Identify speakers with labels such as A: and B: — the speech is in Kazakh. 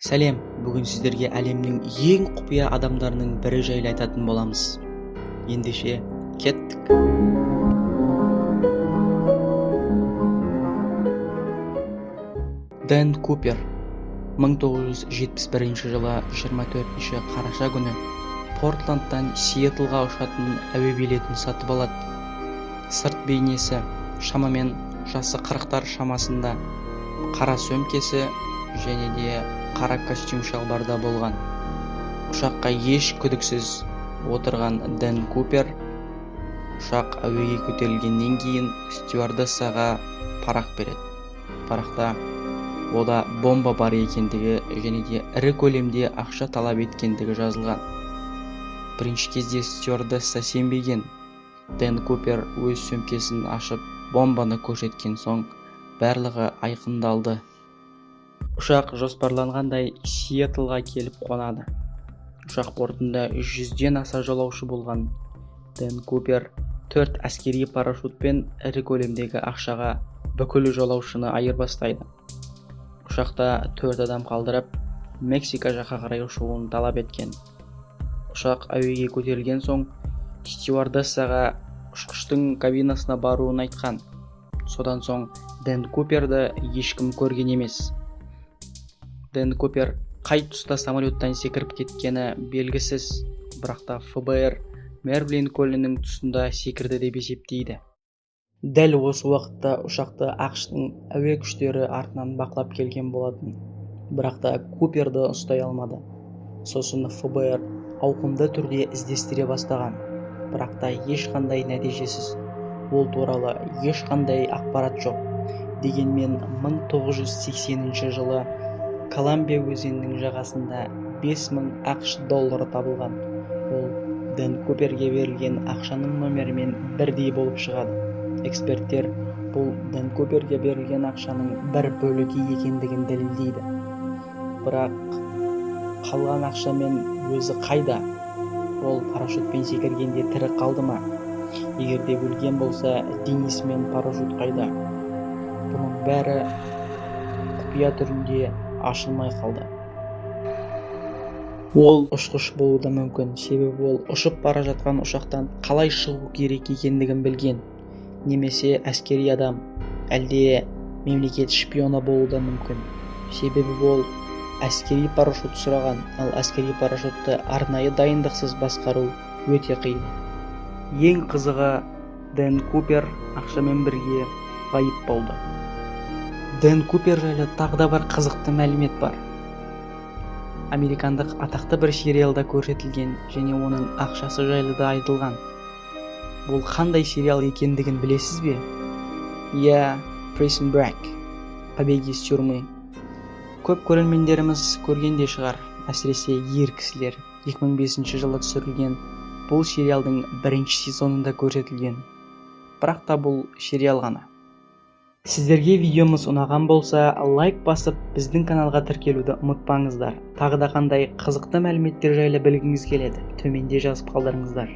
A: Сәлем, бүгін сіздерге әлемнің ең құпия адамдарының бірі жайлы айтатын боламыз. Ендеше, кеттік. Дэн Купер 1971 жылы 24 қараша күні Портландтан Сиэтлға ұшатын әуе билетін сатып алады. Сырт бейнесі шамамен жасы 40-тар шамасында, қара сөмкесі және де қара костюм шалбарда болған. Ұшаққа еш күдіксіз отырған Дэн Купер ұшақ әуеге көтерілгеннен кейін стюардессаға парақ береді. Парақта ода бомба бар екендігі және де ірі көлемде ақша талап еткендігі жазылған. Бірінші кезде стюардесса сенбеген. Дэн Купер өз сөмкесін ашып бомбаны көрсеткен соң барлығы айқындалды. Ұшақ жоспарланғандай Сиэтлға келіп қонады. Ұшақ бортында 100-ден аса жолаушы болған. Дэн Купер 4 әскери парашютпен ірі көлемдегі ақшаға бүкіл жолаушыны айырбастайды. Ұшақта 4 адам қалдырып, Мексика жаққа қарай ұшуын талап еткен. Ұшақ әуеге көтерілген соң стюардессаға ұшқыштың кабинасына баруын айтқан. Содан соң Дэн Куперді ешкім көрген емес. Дэн Купер қай тұста самолеттан секіріп кеткені белгісіз, бірақ та ФБР Мервлин көлінің тұсында секірді деп есептейді. Дәл осы уақытта ұшақты ақш-тың әуе күштері артынан бақылап келген болатын, бірақ та Куперді ұстай алмады. Сосын ФБР ауқымды түрде іздестіре бастаған, бірақ та ешқандай нәтижесіз. Ол туралы ешқандай ақпарат жоқ. Дегенмен 1980 жылы Колумбия өзенінің жағасында 5000 ақш доллары табылған. Ол Дэн Куперге берілген ақшаның номерімен бірдей болып шығады. Эксперттер бұл Дэн Куперге берілген ақшаның бір бөлігі екендігін дәлелдейді. Бірақ қалған ақшамен өзі қайда? Ол парашютпен секіргенде тірі қалды ма? Егер де өлген болса, денесі мен парашют қайда? Бұның бәрі құпия түрінде ашылмай қалды. Ол ұшқыш болуы да мүмкін, себебі ол ұшып бара жатқан ұшақтан қалай шығу керек екендігін білген. Немесе әскери адам, әлде мемлекет шпионы болуы да мүмкін, себебі ол әскери парашют сұраған, ал әскери парашютты арнайы дайындықсыз басқару өте қиын. Ең қызығы, Дэн Купер ақшамен бірге ғайып болды. Дэн Купер жайлы тағы да бір қызықты мәлімет бар. Американдық атақты бір сериалда көрсетілген және оның ақшасы жайлы да айтылған. Бұл қандай сериал екендігін білесіз бе? Иә, Prison Break, побег из тюрьмы. Көп көрермендеріміз көргенде шығар, әсіресе ер кісілер. 2005 жылы түсірілген бұл сериалдың бірінші сезонында көрсетілген. Бірақ та бұл сериал ғана. Сіздерге видеомыз ұнаған болса, лайк басып, біздің каналға тіркелуді ұмытпаңыздар. Тағы да қандай қызықты мәліметтер жайлы білгіңіз келеді, төменде жазып қалдырыңыздар.